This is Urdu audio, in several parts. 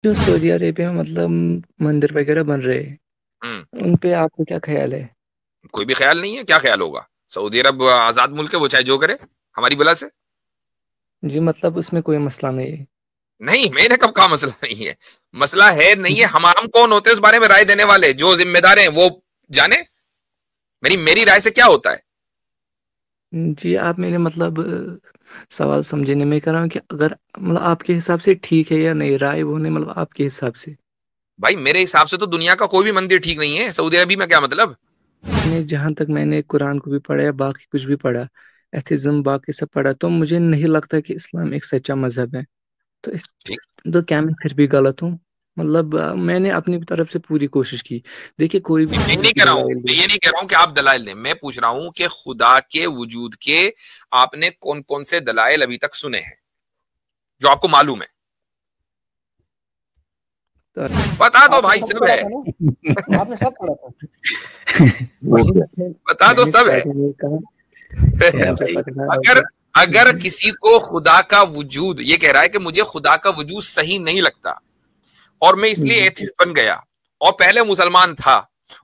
جو سعودی عربیہ میں مطلب مندر وغیرہ بن رہے ہیں ہوں، ان پہ آپ کو کیا خیال ہے؟ کوئی بھی خیال نہیں ہے، کیا خیال ہوگا؟ سعودی عرب آزاد ملک ہے، وہ چاہے جو کرے ہماری بلا سے. جی مطلب اس میں کوئی مسئلہ نہیں ہے. نہیں، میں نے کب کہا مسئلہ نہیں ہے؟ مسئلہ ہے نہیں ہے. ہم کون ہوتے ہیں اس بارے میں رائے دینے والے؟ جو ذمہ دار ہیں وہ جانے. میری رائے سے کیا ہوتا ہے؟ جی آپ میرے مطلب سوال سمجھنے میں کر رہا ہوں کہ اگر مطلب آپ کے حساب سے ٹھیک ہے یا نہیں، رائے وہ نہیں مطلب آپ کے حساب سے. بھائی میرے حساب سے تو دنیا کا کوئی بھی مندر ٹھیک نہیں ہے. سعودی عربی میں کیا مطلب؟ جہاں تک میں نے قرآن کو بھی پڑھا یا باقی کچھ بھی پڑھا، ایتھزم باقی سب پڑھا، تو مجھے نہیں لگتا کہ اسلام ایک سچا مذہب ہے. تو ٹھیک. تو کیا میں پھر بھی غلط ہوں؟ مطلب میں نے اپنی طرف سے پوری کوشش کی. دیکھیے کوئی بھی میں چیز نہیں کی کہہ رہا ہوں دلائل میں دے. یہ نہیں کہہ رہا ہوں کہ آپ دلائل دیں. میں پوچھ رہا ہوں کہ خدا کے وجود کے آپ نے کون کون سے دلائل ابھی تک سنے ہیں جو آپ کو معلوم ہے؟ بتا دو آپ نے بھائی، سب سب پڑھا ہے. تھا نا، آپ نے سب پڑھا تھا. بتا دو، میں نے سب ہے. اسٹارٹنگ میں کہا مجھے پکڑنا اگر ہوگا. اگر کسی کو خدا کا وجود یہ کہہ رہا ہے کہ مجھے خدا کا وجود صحیح نہیں لگتا اور میں اس لیے جی ایتھیسٹ بن گیا، اور پہلے مسلمان تھا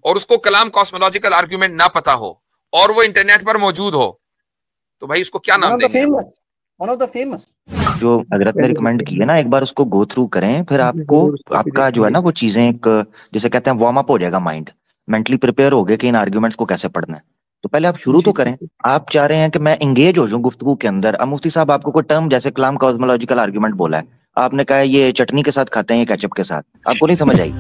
اور اس کو کلام کاسمولوجیکل آرگیومنٹ نہ پتا ہو اور وہ انٹرنیٹ پر موجود ہو، تو بھائی اس کو کیا نام دیں گے ہم؟ ون آف دا فیمس جو حضرت نے ریکمینڈ کی ہے نا، ایک بار اس کو گو تھرو کریں، پھر آپ کو ضرور اس کو آپ بھی کا دیکھیں جو ہے گے. نا وہ چیزیں ایک جسے کہتے ہیں وارم اپ ہو جائے گا، مائنڈ مینٹلی پریپیئر ہو گئے کہ ان آرگیومنٹس کو کیسے پڑھنا ہے. تو پہلے آپ شروع جی تو کریں. آپ چاہ رہے ہیں کہ میں انگیج ہو جاؤں گفتگو کے اندر. اب مفتی صاحب آپ کو کوئی ٹرم جیسے کلام کاسمولوجیکل آرگیومنٹ بولا ہے، آپ نے کہا یہ چٹنی کے ساتھ کھاتے ہیں یہ کیچپ کے ساتھ، آپ کو نہیں سمجھ آئی.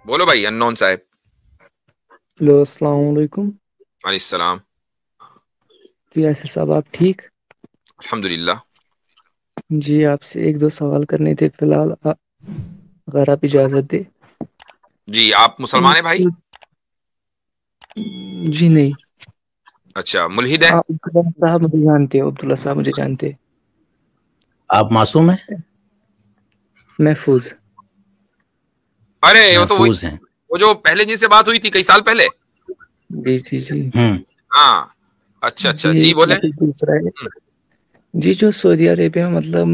بولو بھائی انون صاحب. ہلو السلام علیکم. علیہ السلام. جی یاسر صاحب آپ ٹھیک؟ الحمدللہ. جی آپ سے ایک دو سوال کرنے تھے فی الحال، اگر آپ اجازت دیں. جی آپ مسلمان ہیں بھائی؟ جی نہیں. اچھا، ملحد ہیں؟ آپ عبداللہ صاحب مجھے جانتے ہو، عبداللہ صاحب مجھے جانتے. آپ معصوم ہیں؟ محفوظ. ارے وہ تو محفوظ ہیں. وہ جو پہلے جن سے بات ہوئی تھی کئی سال پہلے. جی جی جی ہاں اچھا اچھا، جی بولیں. مطلب دوسرا ہے جی، جو سعودی عربیہ میں مطلب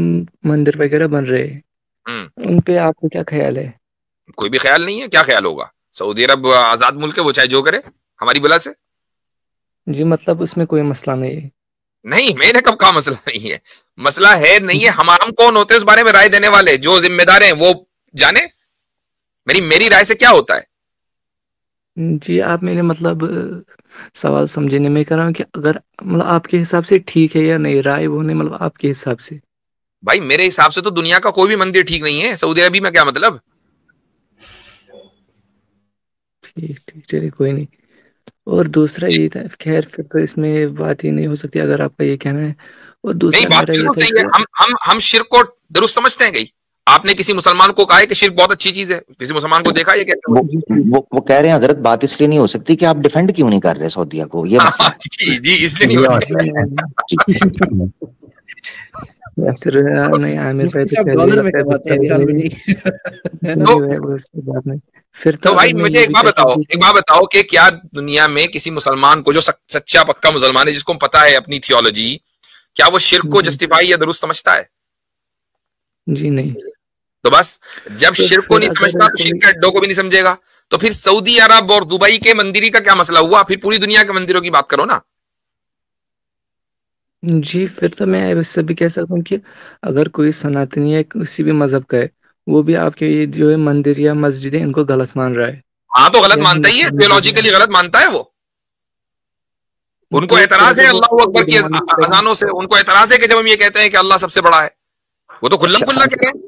مندر وغیرہ بن رہے ہیں ان پہ آپ کو کیا خیال ہے؟ کوئی بھی خیال نہیں ہے، کیا خیال ہوگا؟ سعودی عرب آزاد ملک ہے، وہ چاہے جو کرے ہماری بلا سے. جی مطلب اس میں کوئی مسئلہ نہیں ہے. نہیں، میں نے کب کہا مسئلہ نہیں ہے؟ مسئلہ ہے نہیں ہے. ہم کون ہوتے ہیں اس بارے میں رائے دینے والے؟ جو ذمہ دار ہیں وہ جانے. میری رائے سے کیا ہوتا ہے؟ جی آپ میرے مطلب سوال سمجھنے میں کر رہا ہوں کہ اگر مطلب آپ کے حساب سے ٹھیک ہے یا نہیں، رائے وہ نہیں مطلب آپ کے حساب سے. بھائی میرے حساب سے تو دنیا کا کوئی بھی مندر ٹھیک نہیں ہے. سعودی عربی میں کیا مطلب؟ ٹھیک ٹھیک چلیے کوئی نہیں. اور دوسرا یہ تھا، خیر پھر تو اس میں بات ہی نہیں ہو سکتی اگر آپ کا یہ کہنا ہے. اور نہیں، دوسرا بات میرا یہ بالکل تھا صحیح کہ ہے. ہم شرک کو درست سمجھتے ہیں. گئی آپ نے کسی مسلمان کو کہا ہے کہ شرک بہت اچھی چیز ہے؟ کسی مسلمان کو دیکھا یہ کہتے ہوئے؟ وہ کہہ رہے ہیں حضرت بات اس لیے نہیں ہو سکتی کہ آپ ڈیفینڈ کیوں نہیں کر رہے سعودیہ کو، یہ مسئلہ ہے. جی جی، اس لیے نہیں یہ ہوتی. یاسر نہیں، عامر بھائی تو پہلے ہی ڈالر میں لگتا ہے کماتے ہیں یار بھائی. تو بات نہیں. پھر تو بھائی اگر میں مجھے یہ ایک بھی بات کہہ سکتا بتاؤ کہ کیا دنیا میں کسی مسلمان کو جو سچا پکا مسلمان ہے، جس کو پتا ہے اپنی تھیولوجی، کیا وہ شرک کو جی جسٹیفائی یا درست سمجھتا ہے؟ جی نہیں. تو بس جب تو شرک کو پھر نہیں اگر سمجھتا تو کوئی شرک کے اڈوں کو بھی نہیں سمجھے گا. تو پھر سعودی عرب اور دبئی کے مندری کا کیا مسئلہ ہوا؟ پھر پوری دنیا کے مندروں کی بات کرو نا. جی پھر تو میں اس سے بھی کہہ سکتا ہوں کہ اگر کوئی سناتنی ہے کسی بھی مذہب کا ہے، وہ بھی آپ کے یہ جو ہے مندر یا مسجدیں ان کو غلط مان رہا ہے. ہاں تو غلط یا مانتا ہی ہے، ہندوستان میں بھی تھیولوجیکلی غلط مانتا ہے وہ. ان کو تو پھر اعتراض ہے اگر وہ اللہ اکبر کی مانتا ہے اذانوں سے. ان کو اعتراض ہے کہ جب ہم یہ کہتے ہیں کہ اللہ سب سے بڑا ہے، وہ تو کھلم کھلا کہہ رہے ہیں.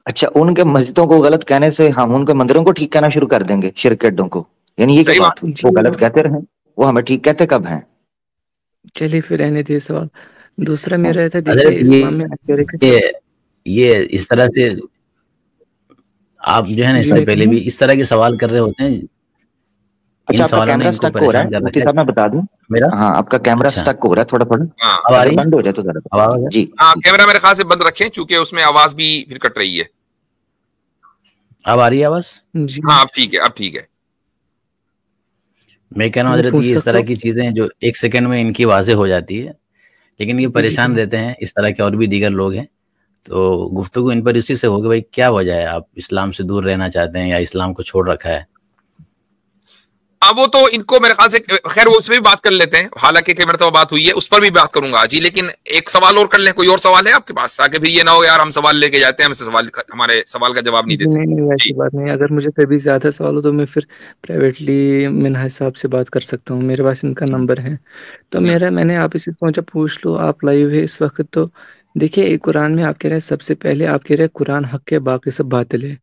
اچھا ان کے مسجدوں کو غلط کہنے سے ہم ان کے مندروں کو ٹھیک کہنا شروع کر دیں گے، شرک کے اڈوں کو؟ یعنی یہ کیا صحیح بات ہوئی؟ جی وہ غلط کہتے رہیں، وہ ہمیں ٹھیک کہتے کب ہیں؟ چلیے پھر رہنے دیے سوال. دوسرا ہاں. میرا تھا، دیکھیے حضرت اسلام میں یہ اس طرح سے آپ جو ہے نا اس جی سے میں پہلے کہوں. بھی اس طرح کے سوال کر رہے ہوتے ہیں. اچھا ان آپ کا سوالوں نے کیمرہ ان کو سٹک ہو رہا ہے پریشان کر مفتی رکھا صاحب، میں بتا دوں. ہے. میرا ہاں آپ کا کیمرہ اچھا سٹک ہو رہا ہے تھوڑا تھوڑا. ہاں اب آ اگر رہی بند ہو جائے تو ذرا اب بتا دیجیے. جی ہاں، کیمرہ میرے خیال سے بند رکھیں چونکہ اس میں آواز بھی پھر کٹ رہی ہے. اب آ رہی ہے آواز؟ جی ہاں اب ٹھیک ہے، اب ٹھیک ہے. میں کہہ رہا ہوں میں حضرت پوچھ یہ اس سکتا طرح ہوں؟ کی چیزیں جو ایک سیکنڈ میں ان کی واضح ہو جاتی ہے، لیکن یہ جی پریشان رہتے ہیں، اس طرح کے اور بھی دیگر لوگ ہیں. تو گفتگو ان پر اسی سے ہوگی بھائی کیا وجہ ہے آپ اسلام سے دور رہنا چاہتے ہیں یا اسلام کو چھوڑ رکھا ہے. اب وہ تو ان کو میرے خیال سے خیر وہ اس پہ بھی بات کر لیتے ہیں، حالانکہ کئی مرتبہ بات ہوئی ہے، اس پر بھی بات کروں گا جی. لیکن ایک سوال اور کر لیں، کوئی اور سوال ہے آپ کے پاس، تاکہ پھر یہ نہ ہو یار ہم سوال لے کے جاتے ہیں ہمارے سوال کا جواب نہیں جی دیتے. نہیں جی ویسی بات نہیں. اگر مجھے کبھی زیادہ سوال ہو تو میں پھر پرائیویٹلی منہاج صاحب سے بات کر سکتا ہوں، میرے پاس ان کا نمبر ہے. تو میں نے آپ سے سوچا پوچھ لو، آپ لائیو ہے اس وقت. تو دیکھیے قرآن میں آپ کہہ رہے ہیں، سب سے پہلے آپ کہہ رہے ہیں قرآن حق ہے، باقی سب باطل ہے.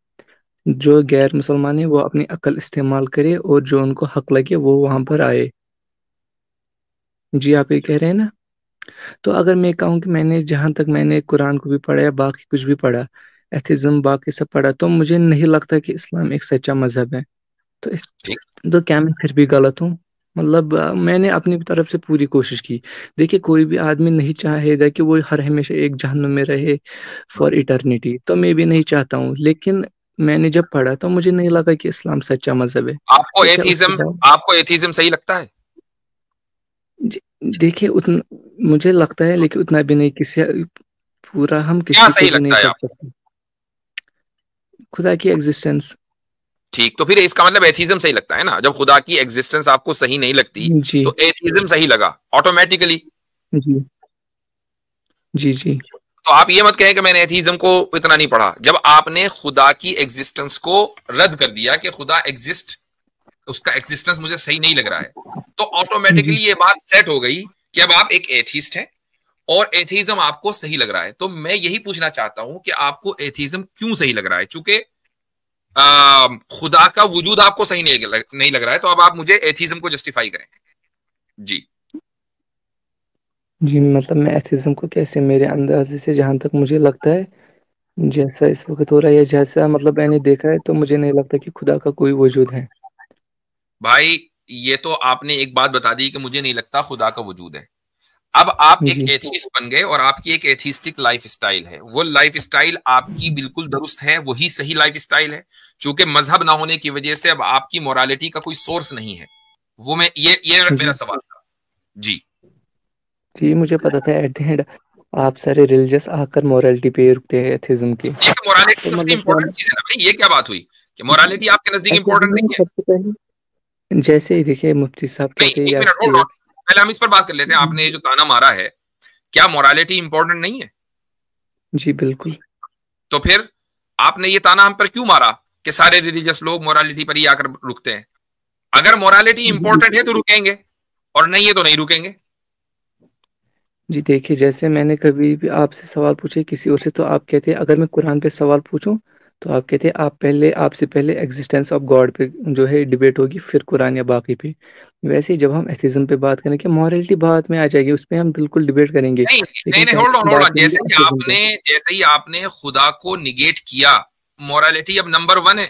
جو غیر مسلمان ہے وہ اپنی عقل استعمال کرے اور جو ان کو حق لگے وہ وہاں پر آئے. جی آپ یہ کہہ رہے ہیں نا. تو اگر میں کہوں کہ میں نے جہاں تک میں نے قرآن کو بھی پڑھا یا باقی کچھ بھی پڑھا، ایتھزم باقی سب پڑھا، تو مجھے نہیں لگتا کہ اسلام ایک سچا مذہب ہے. تو ٹھیک. تو کیا میں پھر بھی غلط ہوں؟ مطلب میں نے اپنی طرف سے پوری کوشش کی. دیکھیے کوئی بھی آدمی نہیں چاہے گا کہ وہ ہر ہمیشہ ایک جہنم میں رہے فار ایٹرنیٹی. تو میں بھی نہیں چاہتا ہوں، لیکن میں نے جب پڑھا تو مجھے نہیں لگا کہ اسلام سچا مذہب ہے. آپ کو تو کیا اس کے بعد آپ کو ایتھیزم صحیح لگتا ہے؟ دیکھیے مجھے لگتا ہے، لیکن اتنا بھی نہیں کسی پورا ہم کیا کسی کو صحیح بھی نہیں لگتا ہے کر آپ؟ سکتے. خدا کی ایگزسٹنس. ٹھیک، تو پھر اس کا مطلب ایتھیزم صحیح لگتا ہے نا. جب خدا کی ایگزسٹنس آپ کو صحیح نہیں لگتی جی تو ایتھیزم صحیح لگا آٹومیٹیکلی. جی جی جی تو آپ یہ مت کہیں کہ میں نے ایتھیزم کو اتنا نہیں پڑھا. جب آپ نے خدا کی ایگزسٹنس کو رد کر دیا کہ خدا ایگزسٹ، اس کا ایگزسٹنس مجھے صحیح نہیں لگ رہا ہے، تو جی آٹومیٹکلی یہ بات سیٹ ہو گئی کہ اب آپ ایک ایتھیسٹ ہیں اور ایتھیزم آپ کو صحیح لگ رہا ہے. تو میں یہی پوچھنا چاہتا ہوں کہ آپ کو ایتھیزم کیوں صحیح لگ رہا ہے؟ چونکہ خدا کا وجود آپ کو صحیح نہیں لگ رہا ہے، تو اب آپ مجھے ایتھیزم کو جسٹیفائی کریں. جی جی مطلب میں ایتھزم کو کیسے، میرے اندازے سے جہاں تک مجھے لگتا ہے جیسا اس وقت ہو رہا ہے یا جیسا مطلب میں نے دیکھا ہے، تو مجھے نہیں لگتا کہ خدا کا کوئی وجود ہے. بھائی یہ تو آپ نے ایک بات بتا دی کہ مجھے نہیں لگتا خدا کا وجود ہے. اب آپ ایک جی ایتھیسٹ بن گئے اور آپ کی ایک ایتھیسٹک لائف اسٹائل ہے. وہ لائف اسٹائل آپ کی بالکل درست ہے، وہی صحیح لائف اسٹائل ہے. چونکہ مذہب نہ ہونے کی وجہ سے اب آپ کی مورالٹی کا کوئی سورس نہیں ہے. وہ میں یہ جی میرا سوال تھا. جی جی مجھے پتا تھا ایٹ دی اینڈ آپ سارے ریلیجس آ کر مورالٹی پہ رکتے ہیں ایتھزم کی. یہ کہ مورالٹی تو سب سے مطلب کیا امپورٹنٹ چیز ہے نا بھائی. یہ کیا بات ہوئی کہ مورالٹی آپ کے نزدیک ایتھزم امپورٹنٹ میں نہیں ہے؟ سب سے پہلے جیسے ہی دیکھیے مفتی صاحب نہیں، کہتے ہیں ایک یا منٹ ہولڈ آن، پہلے ہم اس پر بات کر لیتے ہیں. آپ نے جو تانا مارا ہے، کیا مورالٹی امپورٹنٹ نہیں ہے؟ جی بالکل. تو پھر آپ نے یہ تانا ہم پر کیوں مارا کہ سارے ریلیجس لوگ مورالٹی پر ہی آ کر رکتے ہیں؟ اگر مورالٹی امپورٹنٹ ہے تو رکیں گے، اور نہیں ہے تو نہیں رکیں گے. جی دیکھیے جیسے میں نے کبھی بھی آپ سے سوال پوچھے کسی اور سے، تو آپ کہتے ہیں اگر میں قرآن پہ سوال پوچھوں تو آپ کہتے ہیں آپ سے پہلے ایگزسٹینس آف گاڈ پہ جو ہے ڈیبیٹ ہوگی، پھر قرآن یا باقی پہ. ویسے ہی جب ہم ایتھزم پہ بات کریں کہ مورالٹی بعد میں آ جائے گی، اس پہ ہم بالکل ڈیبیٹ کریں گے، نہیں نہیں لیکن نہیں، پہلے ہولڈ ہم آن. بات کریں گے ایتھزم پہ. جیسے ہی آپ نے خدا کو نگیٹ کیا، مورالٹی اب نمبر 1 ہے.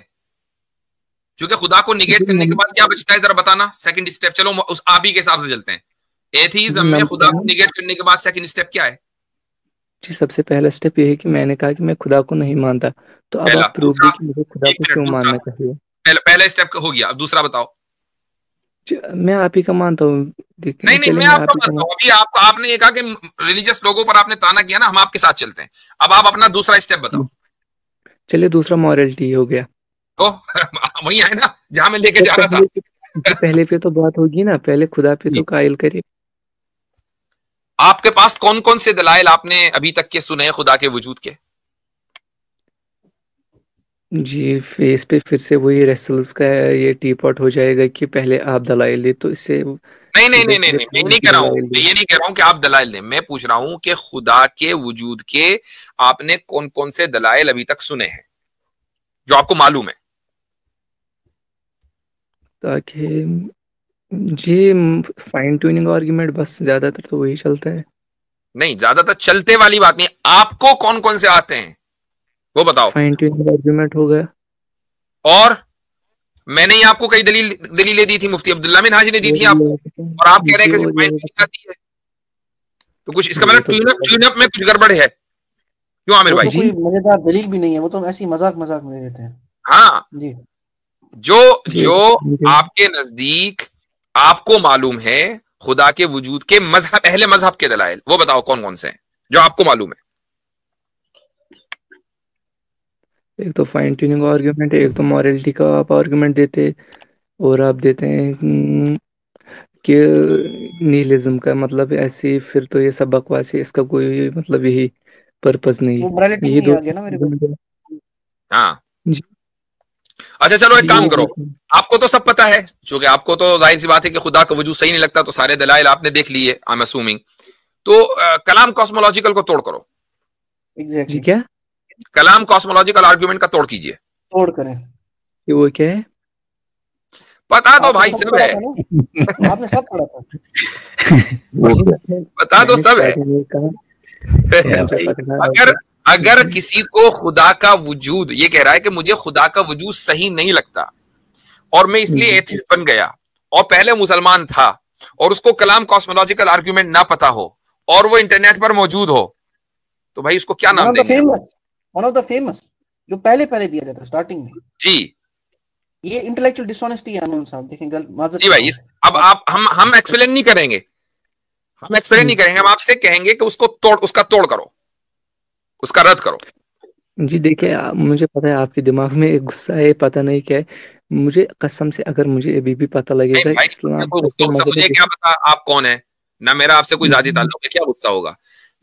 کیونکہ خدا کو نگیٹ کرنے کے بعد کیا بچتا ہے ذرا بتانا. سیکنڈ اسٹیپ، چلو اس آپ ہی کے حساب سے چلتے ہیں. جی ایتھیزم میں خدا کو نگیٹ کرنے کے بعد سیکنڈ اسٹیپ کیا ہے؟ جی سب سے پہلا اسٹیپ یہ ہے کہ میں نے کہا کہ میں خدا کو نہیں مانتا. تو اب پہلا. آپ پروف دوسرا، دی کہ مجھے خدا ایک کو منٹ، کیوں دوسرا. ماننا چاہیے. پہلا اسٹیپ ہو گیا، اب دوسرا بتاؤ. میں آپ ہی کا مانتا ہوں. دیکھیں نہیں نہیں، پہلے میں میں آپ آپ کو ہی کا مانتا ہوں. ابھی آپ نے یہ کہا کہ ریلیجس لوگوں پر آپ نے تانا کیا نا، ہم آپ کے ساتھ چلتے ہیں. اب آپ اپنا دوسرا اسٹیپ بتاؤ. چلیے دوسرا مورالٹی ہو گیا. تو وہی ہے نا جہاں میں لے کے تو جا رہا تھا. پہلے پہ تو بات ہوگی نا، پہلے خدا پہ تو قائل کرے. آپ کے پاس کون کون سے دلائل آپ نے ابھی تک کے سنے خدا کے وجود کے؟ جی فیس پہ پھر سے وہی ریسلز کا یہ ٹی پاٹ ہو جائے گا کہ پہلے آپ دلائل دیں، تو اس سے نہیں نہیں سیدھے نہیں نہیں سیدھے نہیں، میں خدا نہیں کی کہہ رہا ہوں، دلائل میں دیں. یہ نہیں کہہ رہا ہوں کہ آپ دلائل دیں. میں پوچھ رہا ہوں کہ خدا کے وجود کے آپ نے کون کون سے دلائل ابھی تک سنے ہیں جو آپ کو معلوم ہے؟ تاکہ جی فائن ٹیوننگ آرگیومنٹ، بس زیادہ تر تو وہی چلتا ہے. نہیں، زیادہ تر چلتے والی بات نہیں. آپ کو کون کون سے آتے ہیں وہ بتاؤ. فائن ٹیوننگ آرگیومنٹ ہو گیا. اور میں نے آپ کو کئی دلیلیں دی تھی، مفتی عبداللہ منہاجی نے دی اور تھی آپ کو، اور آپ کہہ رہے ہیں کہ صرف فائن ٹیوننگ آتی ہے. تو کچھ اس کا یہ مطلب تو ٹیون اپ میں کچھ گڑبڑ ہے. کیوں عامر وہ بھائی؟ تو جی کوئی مزیدار دلیل بھی نہیں ہے، وہ تو ایسی مذاق میں دیتے ہیں. ہاں، جی جو جی آپ کے نزدیک آپ کو معلوم ہے خدا کے وجود کے مذہب، اہل مذہب کے دلائل، وہ بتاؤ کون کون سے ہیں جو آپ کو معلوم ہے؟ ایک تو فائن ٹیوننگ آرگیومنٹ ہے، ایک تو مورالٹی کا آپ آرگیومنٹ دیتے، اور آپ دیتے ہیں کہ نیہلزم کا مطلب ایسی، پھر تو یہ سب بکواس ہے، اس کا کوئی مطلب یہی پرپز نہیں وہ ہے، morality یہی نہیں دو آ گیا نا میرے کو. ہاں جی اچھا چلو ایک جی کام یہی کرو، دو. آپ کو تو سب پتا ہے، چونکہ آپ کو تو ظاہر سی بات ہے کہ خدا کا وجود صحیح نہیں لگتا، تو سارے دلائل آپ نے دیکھ لیے آئی ایم اسومنگ. تو کلام کاسمولوجیکل کو توڑ کرو، جی ایگزیکٹلی کیا کلام کاسمولوجیکل آرگیومنٹ کا توڑ کیجئے. توڑ کریں. کہ وہ کیا ہے؟ پتا تو آپ نے بھائی سب سب پڑھا ہے، تھا نا، آپ نے سب پڑھا تھا. پتا تو میں نے سب ہے. starting میں کہا کیا مجھے بھائی، پکڑا اگر اگر کسی کو خدا کا وجود، یہ کہہ رہا ہے کہ مجھے خدا کا وجود صحیح نہیں لگتا اور میں اس لیے جی ایتھیسٹ بن گیا، اور پہلے مسلمان تھا، اور اس کو کلام کاسمولوجیکل آرگیومنٹ نہ پتا ہو، اور وہ انٹرنیٹ پر موجود ہو، تو بھائی اس کو کیا نام دیں گے؟ ون آف دا فیمس جو پہلے دیا جاتا اسٹارٹنگ میں. جی یہ انٹلیکچوئل ڈس آنیسٹی ہے انون صاحب، دیکھیں معذرت جی بھائی، اب ہم ایکسپلین نہیں کریں گے، ہم آپ سے کہیں گے کہ اس کا توڑ کرو، اس کا رد کرو. جی دیکھیے مجھے پتا ہے آپ کے دماغ میں ایک غصہ ہے، پتہ نہیں کیا ہے. مجھے قسم سے اگر مجھے ابھی بھی پتہ لگے نہیں گا بھائی، اسلام کوئی غصہ سچا مذہب مجھے ہے. کیا پتا آپ کون ہے، نہ میرا آپ سے کوئی ذاتی تعلق ہے، کیا غصہ ہوگا؟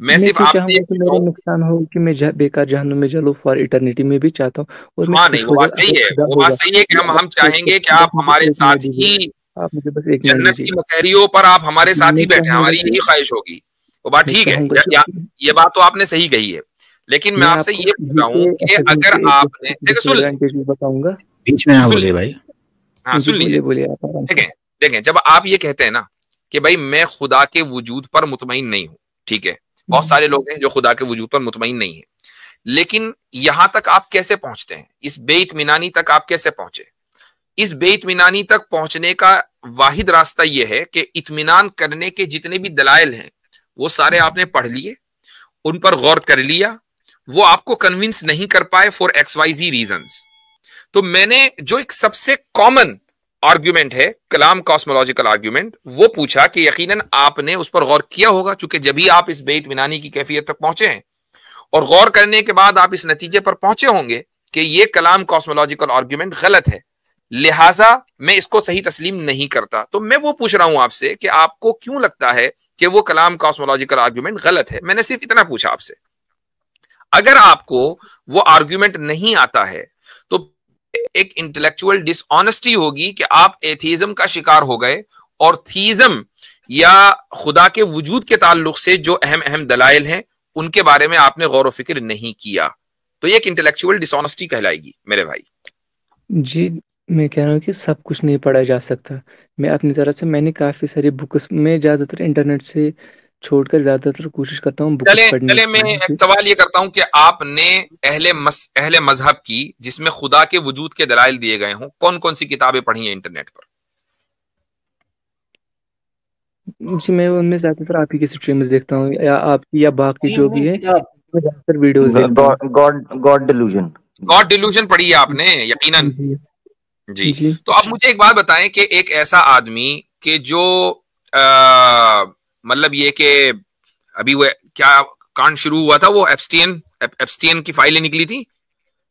میں میں صرف کیوں آپ چاہوں سے یہ گا کہ کہہ رہا میرا ہوں. نقصان ہو، کہ میں بیکار جہنم میں جلوں فار ایٹرنیٹی، میں بھی چاہتا ہوں، اور میں ہاں نہیں، خوش وہ ہو بات جائے صحیح اگر ہے، خدا وہ بات ہوگا. صحیح ہے کہ یہ ہم آپ چاہیں گے کہ بس آپ مجھے ہمارے ایک منٹ ساتھ دیجیے، ہی آپ مجھے بس ایک منٹ جنت دیجیے کی گا. مسحریوں پر آپ ہمارے ساتھ میں ہی بیٹھے، چاہوں گا ہماری کہ یہی خواہش ہوگی. وہ بات میں ٹھیک چاہوں گا ہے، کہ یہ بات تو آپ نے صحیح کہی ہے، لیکن میں میں آپ سے آپ کو یہ پوچھ رہا ہوں کہ ایتھزم اگر کے ایک آپ نے دیکھیں، ڈس سن لیں، ایڈوانٹیج بتاؤں گا. بیچ میں نہ سن بولے لیں، بھائی. ہاں جی سن لیجیے. بولیے آپ آرام سے. دیکھیں جب آپ یہ کہتے ہیں نا کہ بھائی میں خدا کے وجود پر مطمئن نہیں ہوں، ٹھیک ہے، بہت سارے لوگ ہیں جو خدا کے وجود پر مطمئن نہیں ہیں، لیکن یہاں تک آپ کیسے پہنچتے ہیں؟ اس بے اطمینانی تک آپ کیسے پہنچے؟ اس بے اطمینانی تک پہنچنے کا واحد راستہ یہ ہے کہ اطمینان کرنے کے جتنے بھی دلائل ہیں وہ سارے آپ نے پڑھ لیے، ان پر غور کر لیا، وہ آپ کو کنونس نہیں کر پائے for X Y Z reasons. تو میں نے جو ایک سب سے کامن آرگیومنٹ ہے کلام کاسمولوجیکل آرگیومنٹ، وہ پوچھا کہ یقیناً آپ نے اس پر غور کیا ہوگا، چونکہ جبھی آپ اس بے اطمینانی کی کیفیت تک پہنچے ہیں، اور غور کرنے کے بعد آپ اس نتیجے پر پہنچے ہوں گے کہ یہ کلام کاسمولوجیکل آرگیومنٹ غلط ہے، لہٰذا میں اس کو صحیح تسلیم نہیں کرتا. تو میں وہ پوچھ رہا ہوں آپ سے کہ آپ کو کیوں لگتا ہے کہ وہ کلام کاسمولوجیکل آرگیومنٹ غلط ہے؟ میں نے صرف اتنا پوچھا آپ سے. اگر آپ کو وہ آرگیومنٹ نہیں آتا ہے تو ایک انٹلیکچوئل ڈس آنیسٹی ہوگی کہ آپ ایتھیزم کا شکار ہو گئے، اور تھیزم یا خدا کے وجود کے تعلق سے جو اہم اہم دلائل ہیں ان کے بارے میں آپ نے غور و فکر نہیں کیا، تو یہ ایک انٹلیکچوئل ڈس آنیسٹی کہلائے گی میرے بھائی. جی میں کہہ رہا ہوں کہ سب کچھ نہیں پڑھا جا سکتا. میں اپنی طرف سے میں نے کافی ساری بکس، میں زیادہ تر انٹرنیٹ سے چھوڑ کر زیادہ تر کوشش کرتا ہوں بکس پڑھنے چلے میں کی. ایک سوال یہ کرتا ہوں کہ آپ نے اہل مذہب کی جس میں خدا کے وجود کے دلائل دیے گئے ہوں، کون کون سی کتابیں پڑھی ہیں انٹرنیٹ پر؟ جی میں ان میں زیادہ تر آپ ہی کی اسٹریمز دیکھتا ہوں، یا آپ کی یا باقی جو بھی ہے، کتاب میں زیادہ تر ویڈیوز دیکھتا ہوں. God delusion. گاڈ ڈیلوژن پڑھی ہے آپ نے یقیناً؟ جی جی. جی تو اب مجھے ایک بات بتائیں کہ ایک ایسا آدمی کہ جو مطلب یہ کہ ابھی وہ کیا کانڈ شروع ہوا تھا، وہ ایپسٹین کی فائلیں نکلی تھی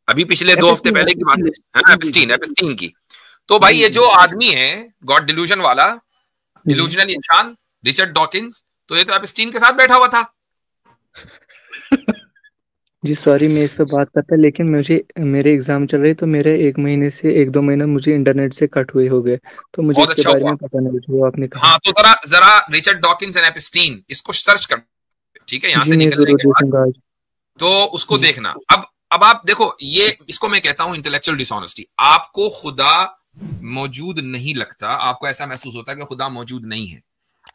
ابھی پچھلے 2 ہفتے پہلے کی بات ہے، ایپسٹین کی. تو بھائی یہ جو آدمی ہے گاڈ ڈیلوژن والا، ڈیلوژنل انسان، رچرڈ ڈاکنز، تو یہ تو ایپسٹین کے ساتھ بیٹھا ہوا تھا. جی سوری میں اس پہ بات کرتا، لیکن مجھے میرے ایگزام چل رہے تو میرے 1 مہینے سے 1-2 مہینہ مجھے انٹرنیٹ سے کٹ ہوئے ہو گئے، تو مجھے بہت اس کے اچھا بارے ہوا. میں پتہ نہیں جو آپ نے کہا. ہاں تو ذرا رچرڈ ڈاکنز اینڈ ایپسٹین اس کو سرچ کر، ٹھیک ہے، یہاں جی سے میں نکلنے ضرور کے بعد دیکھوں گا آج. تو اس کو جی دیکھنا. اب آپ دیکھو، یہ اس کو میں کہتا ہوں انٹلیکچوئل ڈس آنیسٹی. آپ کو خدا موجود نہیں لگتا، آپ کو ایسا محسوس ہوتا ہے کہ خدا موجود نہیں ہے.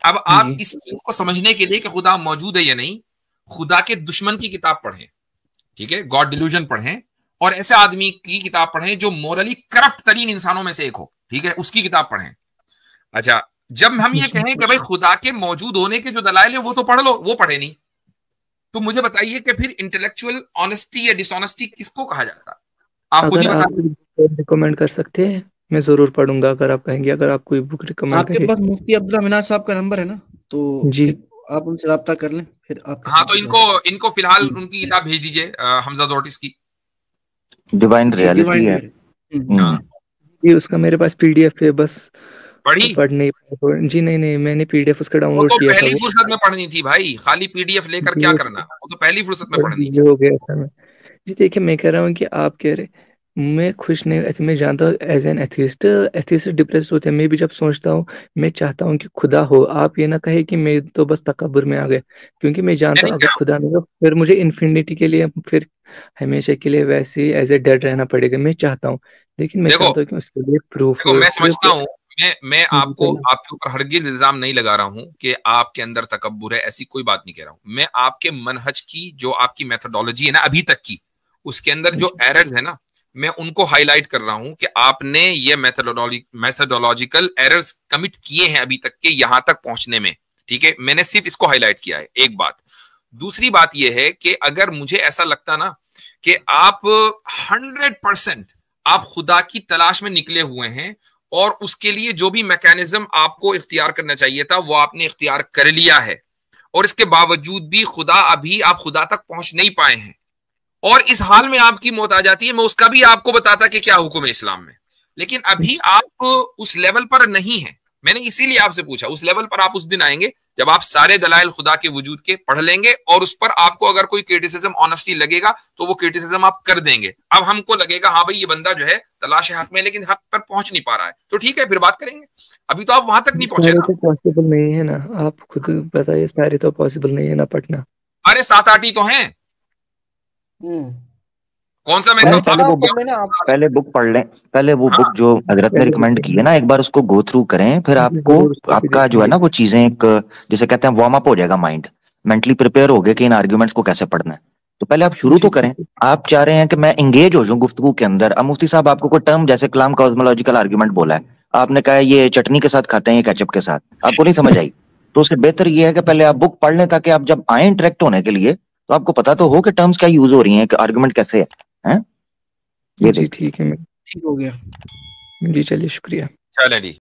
اب آپ جی اس چیز کو سمجھنے کے لیے کہ خدا موجود ہے یا نہیں، خدا کے دشمن کی کتاب پڑھیں، ٹھیک ہے، گاڈ ڈیلوژن پڑھیں، اور ایسے آدمی کی کتاب پڑھیں جو مورلی کرپٹ ترین انسانوں میں سے ایک ہو، ٹھیک ہے، اس کی کتاب پڑھیں. اچھا، جب ہم یہ جی کہیں کہ بھائی خدا کے موجود ہونے کے جو دلائل ہیں وہ تو پڑھ لو، وہ پڑھے نہیں، تو مجھے بتائیے کہ پھر انٹلیکچوئل آنیسٹی یا ڈس آنیسٹی کس کو کہا جاتا؟ آپ خود اگر ہی بتا آپ دیں. ریکمینڈ کر سکتے ہیں میں ضرور پڑھوں گا اگر آپ کہیں گے، اگر آپ کوئی بک ریکمینڈ آپ کے کریں۔ پاس مفتی عبداللہ مناج صاحب کا نمبر ہے نا، تو جی آپ ان سے رابطہ کر لیں، پھر آپ ہاں تو ان کو فی الحال ان کی کتاب بھیج دیجیے، حمزہ زورٹس کی ڈیوائن ریالٹی ہے۔ ہاں جی، اس کا میرے پاس PDF ہے، بس پڑھی پڑھنے جی نہیں میں نے PDF اس کا ڈاؤن وہ لوڈ تو کیا تھا، پہلی وہ فرصت میں پڑھنی تھی بھائی، خالی PDF لے کر جی کیا کرنا، وہ تو پہلی فرصت میں پڑھنی بزی تھی۔ ہو گیا تھا میں۔ جی دیکھیے، میں کہہ رہا ہوں کہ آپ کہہ رہے میں خوش نہیں، ایسے میں جانتا ہوں ایز این ایتھیسٹ ڈپریس ہوتے ہیں، میں بھی جب سوچتا ہوں میں چاہتا ہوں کہ خدا ہو، آپ یہ نہ کہے کہ میں تو بس تکبر میں آ گئے، کیونکہ میں جانتا ہوں نہیں اگر خدا نہیں ہو پھر مجھے انفینٹی کے لیے پھر ہمیشہ کے لیے ویسے ہی ایز اے ڈیڈ رہنا پڑے گا، میں چاہتا ہوں، لیکن میں دیکھو چاہتا ہوں کہ اس کے لیے پروف دیکھو ہو میں پروف۔ سمجھتا ہوں، میں آپ کے اوپر ہرگز الزام نہیں لگا رہا ہوں کہ آپ کے اندر تکبر ہے، ایسی کوئی بات نہیں کہہ رہا ہوں، میں آپ کے منہج کی جو آپ کی میتھڈولوجی ہے نا ابھی تک کی، اس کے اندر جو ایررز ہے نا میں ان کو ہائی لائٹ کر رہا ہوں کہ آپ نے یہ میتھڈولوجیکل ایررز کمٹ کیے ہیں ابھی تک کے یہاں تک پہنچنے میں، ٹھیک ہے، میں نے صرف اس کو ہائی لائٹ کیا ہے، ایک بات۔ دوسری بات یہ ہے کہ اگر مجھے ایسا لگتا نا کہ آپ 100% آپ خدا کی تلاش میں نکلے ہوئے ہیں اور اس کے لیے جو بھی میکینزم آپ کو اختیار کرنا چاہیے تھا وہ آپ نے اختیار کر لیا ہے، اور اس کے باوجود بھی ابھی آپ خدا تک پہنچ نہیں پائے ہیں، اور اس حال میں آپ کی موت آ جاتی ہے، میں اس کا بھی آپ کو بتاتا کہ کیا حکم ہے اسلام میں، لیکن ابھی آپ اس لیول پر نہیں ہیں۔ میں نے اسی لیے آپ سے پوچھا اس لیول پر آپ اس دن آئیں گے جب آپ سارے دلائل خدا کے وجود کے پڑھ لیں گے، اور اس پر آپ کو اگر کوئی کرٹیسزم آنیسٹلی لگے گا تو وہ کرٹیسزم آپ کر دیں گے۔ اب ہم کو لگے گا ہاں بھائی یہ بندہ جو ہے تلاش حق میں لیکن حق پر پہنچ نہیں پا رہا ہے، تو ٹھیک ہے پھر بات کریں گے، ابھی تو آپ وہاں تک نہیں پہنچے سارے نا۔ تو پاسبل نہیں ہے نا، آپ خود بتائیے، سارے تو پاسبل نہیں ہے نا پڑھنا۔ ارے 7-8 ہی تو ہیں، کون سا میں تو پہلے بک پڑھ لیں، پہلے وہ ہاں بک جو حضرت نے ریکمینڈ کی ہے نا ایک بار اس کو گو تھرو کریں، پھر آپ کو ضرور اس کو آپ بھی کا دیکھیں جو ہے گے۔ نا وہ چیزیں ایک جسے کہتے ہیں وارم اپ ہو جائے گا، مائنڈ مینٹلی پریپیئر ہو گئے کہ ان آرگیومنٹس کو کیسے پڑھنا ہے، تو پہلے آپ شروع جی تو کریں۔ آپ چاہ رہے ہیں کہ میں انگیج ہو جاؤں گفتگو کے اندر، اب مفتی صاحب آپ کو کوئی ٹرم جیسے کلام کازمولوجیکل آرگیومنٹ بولا ہے، آپ نے کہا یہ چٹنی کے ساتھ کھاتے ہیں یہ کیچپ کے ساتھ، آپ کو نہیں سمجھ آئی، تو اس سے بہتر یہ ہے کہ پہلے آپ بک پڑھ لیں تاکہ آپ جب آئیں انٹریکٹ ہونے کے لیے تو آپ کو پتا تو ہو کہ ٹرمز کیا یوز ہو رہی ہیں، کہ آرگیومنٹ کیسے ہے۔ یہ جی دیکھ ٹھیک ہے، ٹھیک ہو گیا۔ جی چلیے شکریہ۔ چلیں جی۔